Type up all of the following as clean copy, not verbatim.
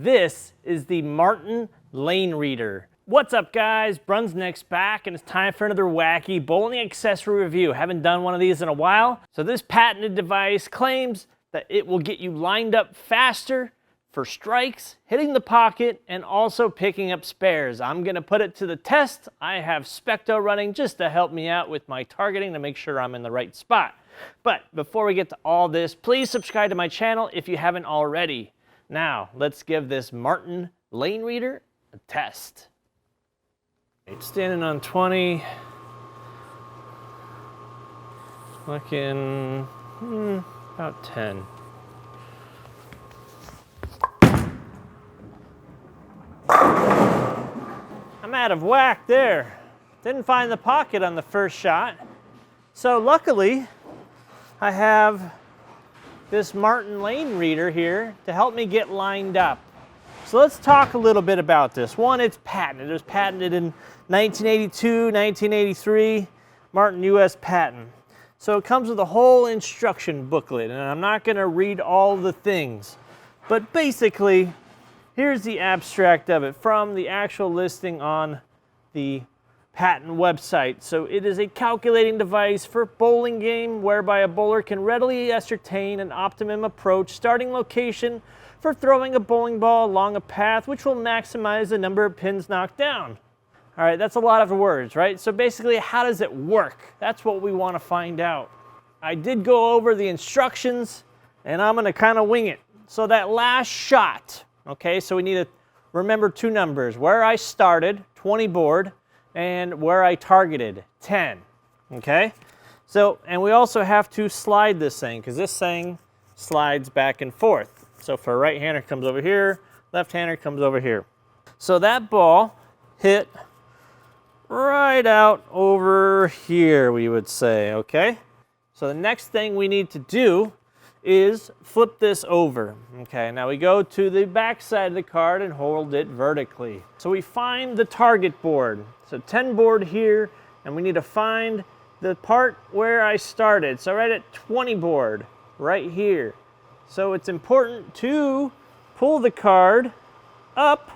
This is the Martin Lane Reader. What's up guys, BrunsNick's back and it's time for another wacky bowling accessory review. Haven't done one of these in a while. So this patented device claims that it will get you lined up faster for strikes, hitting the pocket, and also picking up spares. I'm gonna put it to the test. I have Specto running just to help me out with my targeting to make sure I'm in the right spot. But before we get to all this, please subscribe to my channel if you haven't already. Now, let's give this Martin Lane Reader a test. It's standing on 20. Looking about 10. I'm out of whack there. Didn't find the pocket on the first shot. So luckily, I have this Martin Lane Reader here to help me get lined up. So let's talk a little bit about this. One, it's patented. It was patented in 1982, 1983, Martin US patent. So it comes with a whole instruction booklet, and I'm not gonna read all the things, but basically, here's the abstract of it from the actual listing on the patent website. So it is a calculating device for bowling game whereby a bowler can readily ascertain an optimum approach starting location for throwing a bowling ball along a path which will maximize the number of pins knocked down. All right, that's a lot of words, right? So basically, how does it work? That's what we want to find out. I did go over the instructions and I'm gonna kind of wing it. So that last shot, okay, so we need to remember two numbers, where I started, 20 board, and where I targeted, 10, okay? So, and we also have to slide this thing, because this thing slides back and forth. So for a right-hander, it comes over here, left-hander comes over here. So that ball hit right out over here, we would say, okay? So the next thing we need to do is flip this over. Okay, now we go to the back side of the card and hold it vertically. So we find the target board. So 10 board here, and we need to find the part where I started. So right at 20 board, right here. So it's important to pull the card up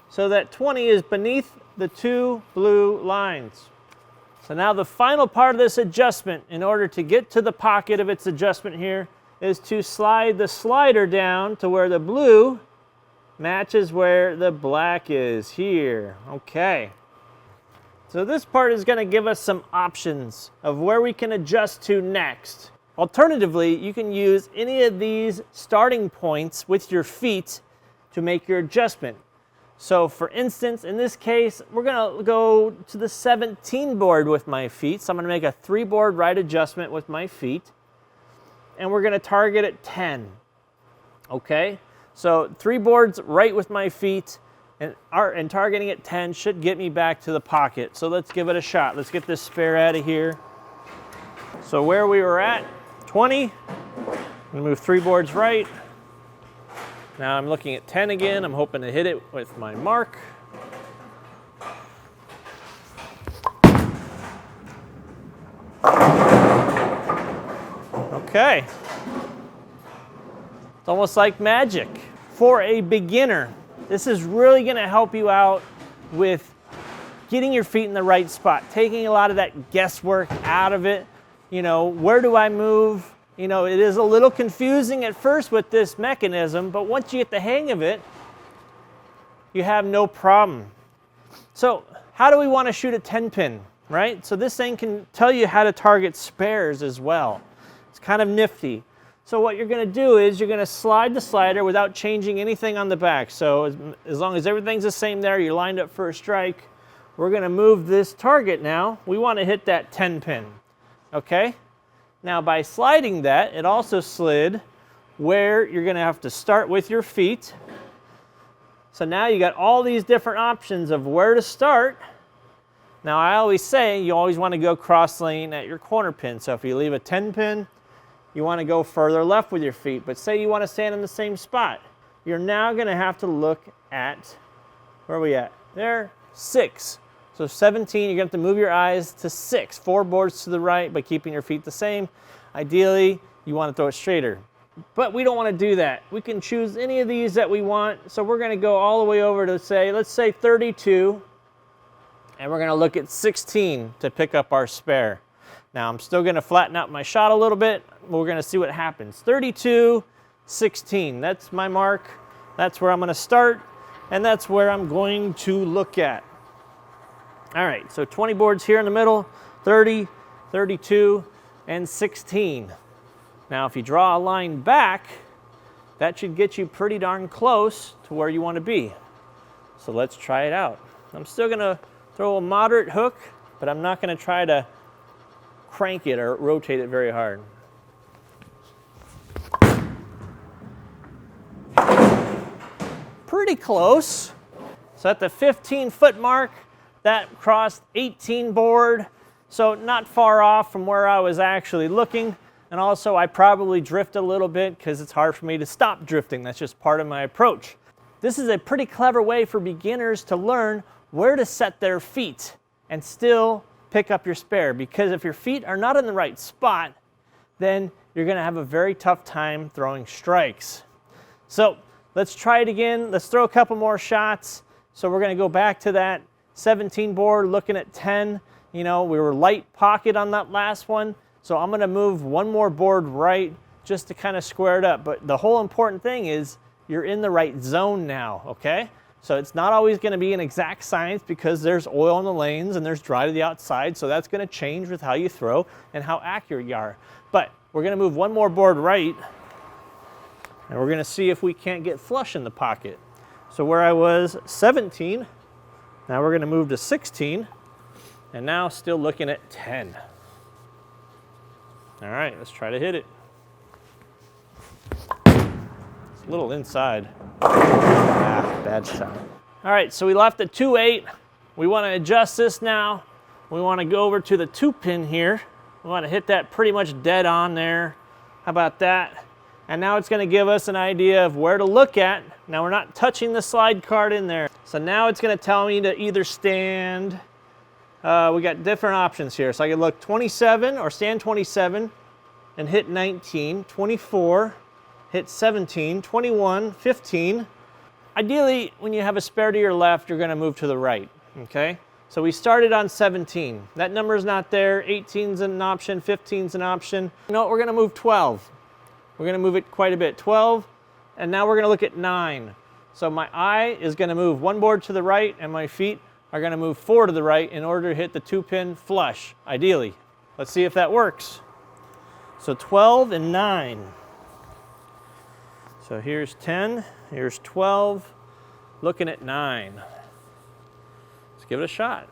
so that 20 is beneath the two blue lines. So now the final part of this adjustment, in order to get to the pocket of its adjustment here, is to slide the slider down to where the blue matches where the black is here. Okay. So this part is going to give us some options of where we can adjust to next. Alternatively, you can use any of these starting points with your feet to make your adjustment. So for instance, in this case, we're gonna go to the 17 board with my feet. So I'm gonna make a 3 board right adjustment with my feet. And we're gonna target at 10, okay? So 3 boards right with my feet and targeting at 10 should get me back to the pocket. So let's give it a shot. Let's get this spare out of here. So where we were at, 20, I'm gonna move 3 boards right. Now I'm looking at 10 again. I'm hoping to hit it with my mark. Okay. It's almost like magic. For a beginner, this is really going to help you out with getting your feet in the right spot, taking a lot of that guesswork out of it. You know, where do I move? You know, it is a little confusing at first with this mechanism, but once you get the hang of it, you have no problem. So how do we want to shoot a 10 pin, right? So this thing can tell you how to target spares as well. It's kind of nifty. So what you're going to do is you're going to slide the slider without changing anything on the back. So as long as everything's the same there, you're lined up for a strike. We're going to move this target now. We want to hit that 10 pin, okay? Now by sliding that, it also slid where you're going to have to start with your feet. So now you got all these different options of where to start. Now I always say you always want to go cross lane at your corner pin. So if you leave a 10 pin, you want to go further left with your feet. But say you want to stand in the same spot. You're now going to have to look at, where are we at? There, 6. So 17, you're going to have to move your eyes to 6. 4 boards to the right by keeping your feet the same. Ideally, you want to throw it straighter. But we don't want to do that. We can choose any of these that we want. So we're going to go all the way over to say, let's say 32. And we're going to look at 16 to pick up our spare. Now I'm still going to flatten out my shot a little bit. We're going to see what happens. 32, 16. That's my mark. That's where I'm going to start. And that's where I'm going to look at. All right, so 20 boards here in the middle, 30, 32, and 16. Now, if you draw a line back, that should get you pretty darn close to where you want to be. So let's try it out. I'm still going to throw a moderate hook, but I'm not going to try to crank it or rotate it very hard. Pretty close. So at the 15-foot mark, that crossed 18 board, so not far off from where I was actually looking. And also I probably drift a little bit because it's hard for me to stop drifting. That's just part of my approach. This is a pretty clever way for beginners to learn where to set their feet and still pick up your spare, because if your feet are not in the right spot, then you're going to have a very tough time throwing strikes. So let's try it again. Let's throw a couple more shots. So we're going to go back to that 17 board, looking at 10. You know, we were light pocket on that last one. So I'm going to move one more board right just to kind of square it up. But the whole important thing is you're in the right zone now, okay? So it's not always going to be an exact science because there's oil in the lanes and there's dry to the outside. So that's going to change with how you throw and how accurate you are. But we're going to move one more board right, and we're going to see if we can't get flush in the pocket. So where I was 17, now we're going to move to 16, and now still looking at 10. All right, let's try to hit it. It's a little inside. Bad shot. All right, so we left at 2-8. We want to adjust this now. We want to go over to the 2-pin here. We want to hit that pretty much dead on there. How about that? And now it's going to give us an idea of where to look at. Now we're not touching the slide card in there. So now it's going to tell me to either stand. We got different options here. So I can look 27 or stand 27 and hit 19, 24, hit 17, 21, 15. Ideally, when you have a spare to your left, you're going to move to the right, okay? So we started on 17. That number's not there. 18's an option, 15's an option. No, we're going to move 12. We're going to move it quite a bit. 12, and now we're going to look at 9. So my eye is going to move one board to the right, and my feet are going to move 4 to the right in order to hit the 2-pin flush, ideally. Let's see if that works. So 12 and 9. So here's 10, here's 12, looking at 9. Let's give it a shot.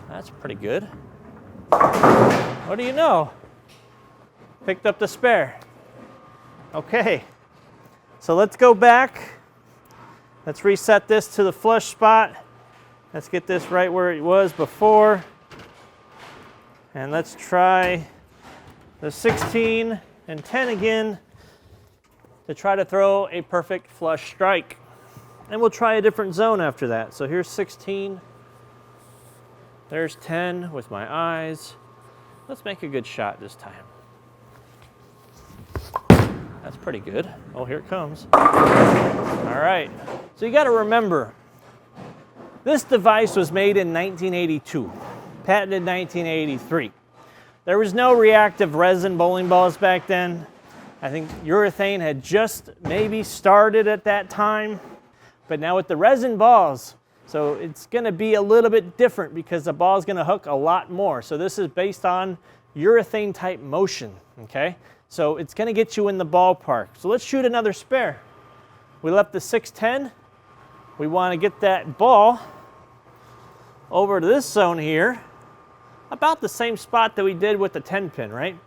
That's pretty good. What do you know? Picked up the spare. Okay, so let's go back. Let's reset this to the flush spot. Let's get this right where it was before. And let's try the 16 and 10 again to try to throw a perfect flush strike. And we'll try a different zone after that. So here's 16. There's 10 with my eyes. Let's make a good shot this time. That's pretty good. Oh, here it comes. All right. So you got to remember, this device was made in 1982, patented 1983. There was no reactive resin bowling balls back then. I think urethane had just maybe started at that time. But now with the resin balls, so it's going to be a little bit different because the ball is going to hook a lot more. So this is based on urethane type motion, okay? So it's going to get you in the ballpark. So let's shoot another spare. We left the 610. We want to get that ball over to this zone here, about the same spot that we did with the 10-pin, right?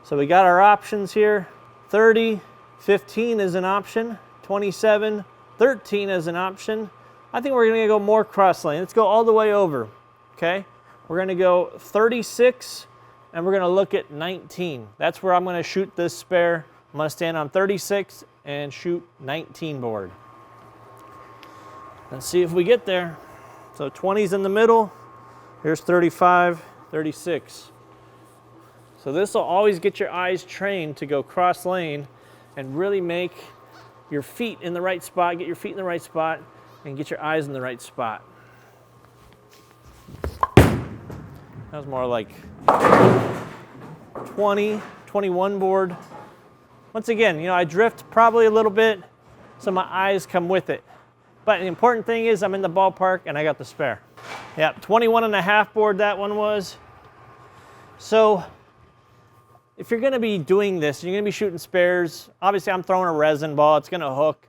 So we got our options here. 30, 15 is an option. 27, 13 is an option. I think we're going to go more cross lane. Let's go all the way over, okay? We're going to go 36, and we're going to look at 19. That's where I'm going to shoot this spare. I'm going to stand on 36 and shoot 19 board. Let's see if we get there. So 20's in the middle. Here's 35, 36. So this will always get your eyes trained to go cross lane and really make your feet in the right spot, get your feet in the right spot, and get your eyes in the right spot. That was more like 20, 21 board. Once again, I drift probably a little bit, so my eyes come with it. But the important thing is I'm in the ballpark and I got the spare. Yep, 21.5 board that one was. So if you're gonna be doing this, you're gonna be shooting spares, obviously I'm throwing a resin ball, it's gonna hook.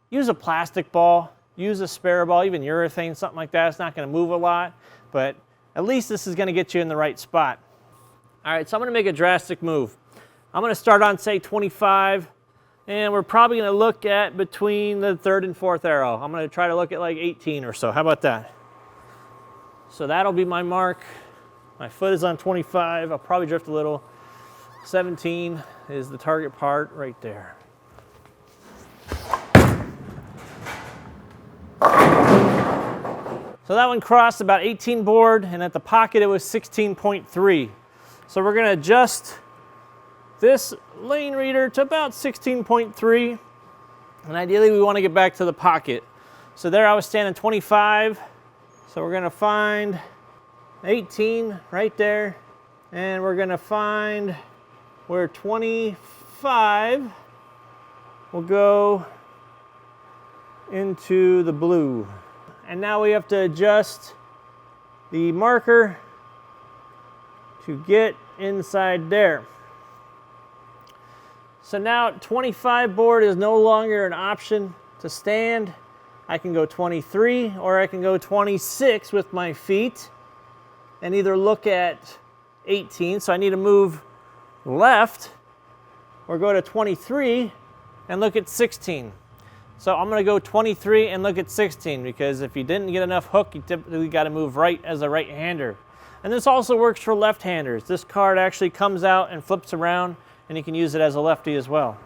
Use a plastic ball, use a spare ball, even urethane, something like that. It's not gonna move a lot, but at least this is gonna get you in the right spot. All right, so I'm gonna make a drastic move. I'm gonna start on, say, 25, and we're probably gonna look at between the 3rd and 4th arrow. I'm gonna try to look at like 18 or so. How about that? So that'll be my mark. My foot is on 25. I'll probably drift a little. 17 is the target part right there. So that one crossed about 18 board, and at the pocket it was 16.3. So we're gonna adjust this lane reader to about 16.3, and ideally we wanna get back to the pocket. So there I was standing 25, so we're gonna find 18 right there, and we're gonna find where 25 will go into the blue. And now we have to adjust the marker to get inside there. So now 25 board is no longer an option to stand. I can go 23 or I can go 26 with my feet and either look at 18, so I need to move left, or go to 23 and look at 16. So I'm going to go 23 and look at 16, because if you didn't get enough hook, you typically got to move right as a right-hander. And this also works for left-handers. This card actually comes out and flips around, and you can use it as a lefty as well.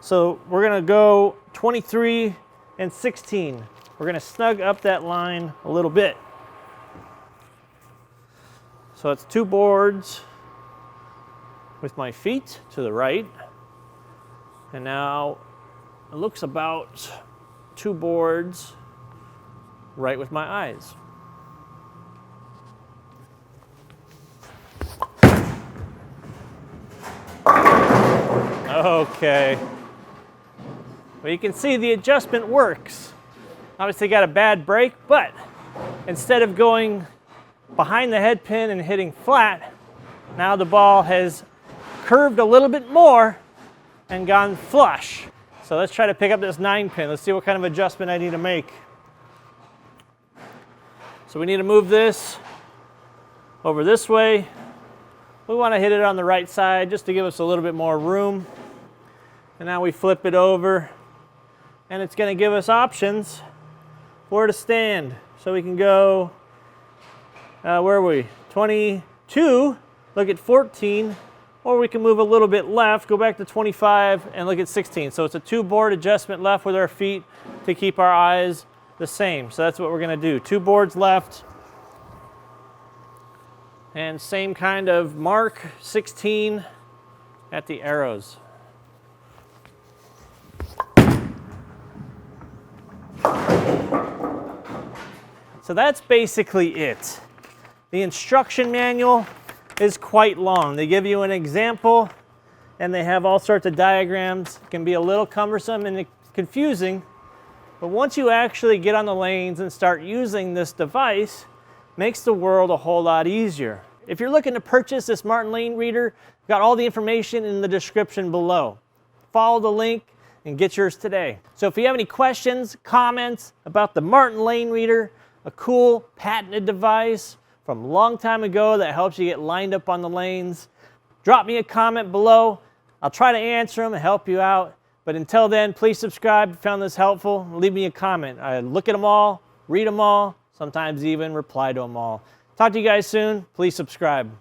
So we're going to go 23 and 16. We're going to snug up that line a little bit. So it's 2 boards with my feet to the right, and now it looks about 2 boards right with my eyes. Okay. Well, you can see the adjustment works. Obviously got a bad break, but instead of going behind the head pin and hitting flat, now the ball has curved a little bit more and gone flush. So let's try to pick up this 9 pin. Let's see what kind of adjustment I need to make. So we need to move this over this way. We want to hit it on the right side just to give us a little bit more room. And now we flip it over, and it's going to give us options where to stand. So we can go, where are we? 22, look at 14, or we can move a little bit left, go back to 25, and look at 16. So it's a 2 board adjustment left with our feet to keep our eyes the same. So that's what we're going to do. 2 boards left, and same kind of mark, 16 at the arrows. So that's basically it. The instruction manual is quite long. They give you an example and they have all sorts of diagrams. It can be a little cumbersome and confusing, but once you actually get on the lanes and start using this device, it makes the world a whole lot easier. If you're looking to purchase this Martin Lane Reader, I've got all the information in the description below. Follow the link and get yours today. So if you have any questions, comments about the Martin Lane Reader, a cool patented device from a long time ago that helps you get lined up on the lanes, drop me a comment below. I'll try to answer them and help you out. But until then, please subscribe if you found this helpful. Leave me a comment. I look at them all, read them all, sometimes even reply to them all. Talk to you guys soon. Please subscribe.